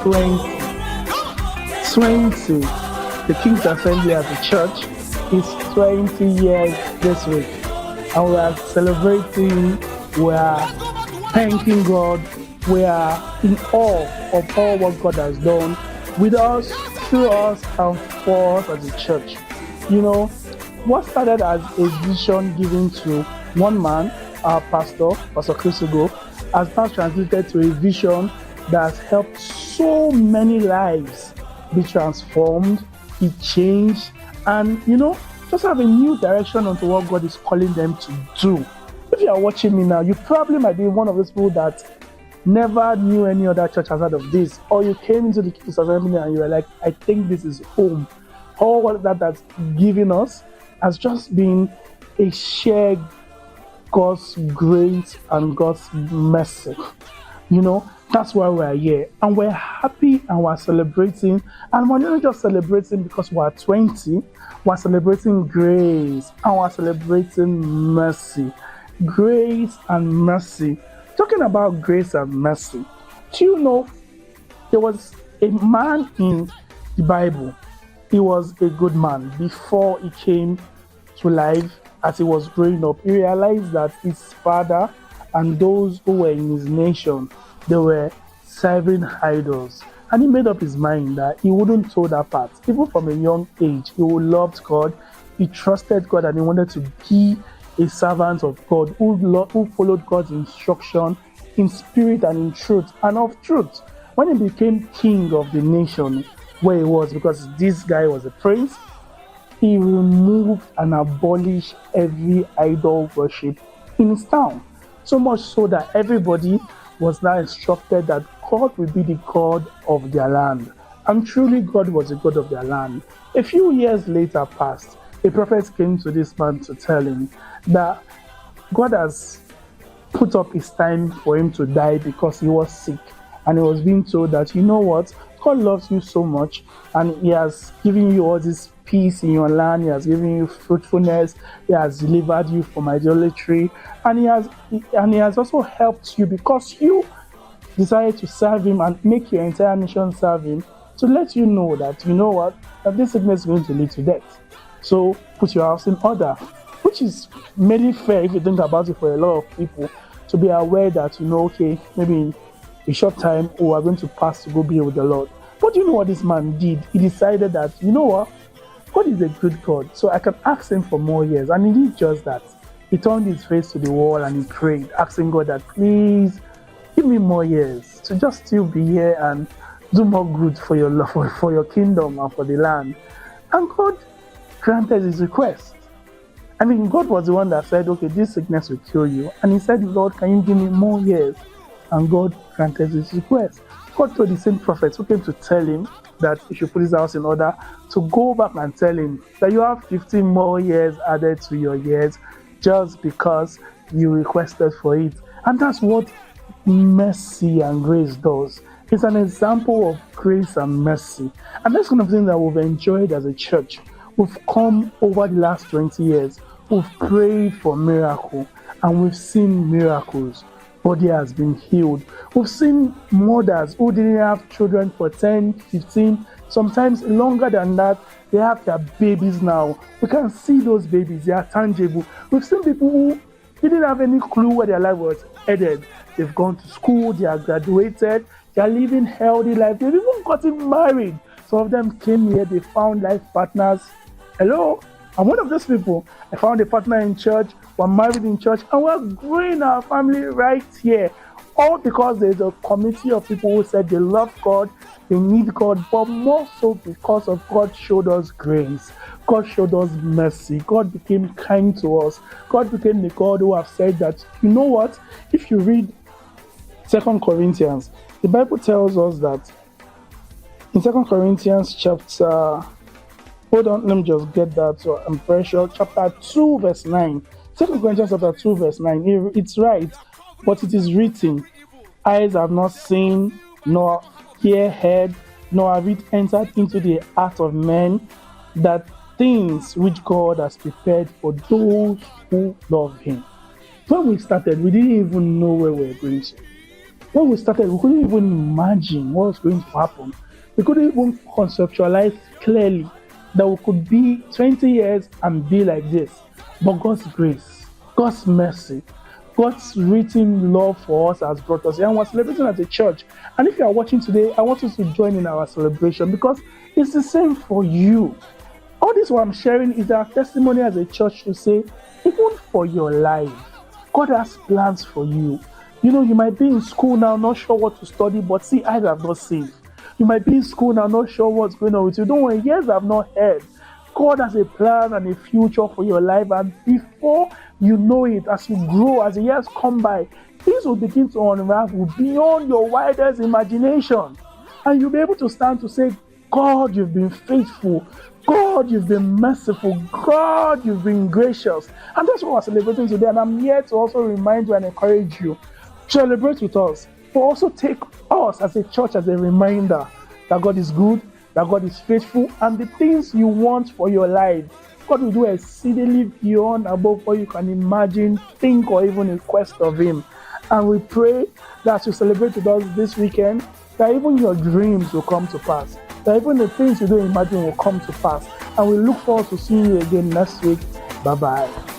20. The King's Assembly as a church is 20 years this week. And we are celebrating, we are thanking God, we are in awe of all what God has done with us, through us, and for us as a church. You know, what started as a vision given to one man, our pastor, Pastor Ugoh, has now translated to a vision that has helped so many lives be transformed, be changed, and just have a new direction onto what God is calling them to do. If you are watching me now, you probably might be one of those people that never knew any other church outside of this, or you came into the King's Assembly and you were like, I think this is home. All what that's given us has just been a shared God's grace and God's mercy. That's why we're here. And we're happy and we're celebrating. And we're not just celebrating because we're 20, we're celebrating grace and we're celebrating mercy. Grace and mercy. Talking about grace and mercy, do you know there was a man in the Bible? He was a good man before he came to life. As he was growing up, he realized that his father and those who were in his nation, they were serving idols. And he made up his mind that he wouldn't toe that path. Even from a young age, he loved God, he trusted God, and he wanted to be a servant of God who followed God's instruction in spirit and in truth and of truth. When he became king of the nation where he was, because this guy was a prince, he removed and abolished every idol worship in his town. So much so that everybody was now instructed that God will be the God of their land. And truly God was the God of their land. A few years later passed, a prophet came to this man to tell him that God has put up his time for him to die because he was sick. And he was being told that, you know what, God loves you so much and he has given you all this peace in your land, he has given you fruitfulness, he has delivered you from idolatry, and he has also helped you because you decided to serve him and make your entire nation serve him, to let you know that, you know what, that this sickness is going to lead to death. So put your house in order, which is mainly fair if you think about it for a lot of people, to be aware that, okay, maybe in a short time we are going to pass to go be with the Lord. But you know what this man did? He decided that, you know what, God is a good God, so I can ask him for more years. And he did just that. He turned his face to the wall and he prayed, asking God that, please give me more years to just still be here and do more good for your love, for your kingdom and for the land. And God granted his request. I mean, God was the one that said, okay, this sickness will kill you. And he said, Lord, can you give me more years? And God granted his request. God told the same prophet who came to tell him that he should put his house in order to go back and tell him that you have 15 more years added to your years just because you requested for it. And that's what mercy and grace does. It's an example of grace and mercy. And that's kind of thing that we've enjoyed as a church. We've come over the last 20 years. We've prayed for miracle and we've seen miracles. Body has been healed. We've seen mothers who didn't have children for 10, 15, sometimes longer than that. They have their babies now. We can see those babies. They are tangible. We've seen people who didn't have any clue where their life was headed. They've gone to school. They are graduated. They are living healthy life. They've even gotten married. Some of them came here. They found life partners. Hello? I'm one of those people. I found a partner in church, we're married in church, and we're growing our family right here. All because there's a community of people who said they love God, they need God, but more so because of God showed us grace. God showed us mercy. God became kind to us. God became the God who have said that, you know what? If you read 2 Corinthians, the Bible tells us that in 2 Corinthians chapter... Hold on, let me just get that. So I'm very sure. Chapter 2, verse 9. 2 Corinthians chapter 2, verse 9. It's right, but it is written, eyes have not seen, nor ear heard, nor have it entered into the heart of men, that things which God has prepared for those who love him. When we started, we didn't even know where we were going to. When we started, we couldn't even imagine what was going to happen. We couldn't even conceptualize clearly that we could be 20 years and be like this. But God's grace, God's mercy, God's written love for us has brought us here. And we're celebrating as a church. And if you are watching today, I want you to join in our celebration because it's the same for you. All this what I'm sharing is our testimony as a church to say, even for your life, God has plans for you. You know, you might be in school now, not sure what to study, but see, eyes have not seen. You might be in school now, not sure what's going on with you. Don't worry, ears have not heard. God has a plan and a future for your life, and before you know it, as you grow, as the years come by, things will begin to unravel beyond your wildest imagination. And you'll be able to stand to say, God, you've been faithful. God, you've been merciful. God, you've been gracious. And that's what we're celebrating today. And I'm here to also remind you and encourage you. Celebrate with us. But also take us as a church as a reminder that God is good, that God is faithful, and the things you want for your life, God will do exceedingly beyond above what you can imagine, think, or even request of Him. And we pray that as you celebrate with us this weekend, that even your dreams will come to pass. That even the things you don't imagine will come to pass. And we look forward to seeing you again next week. Bye-bye.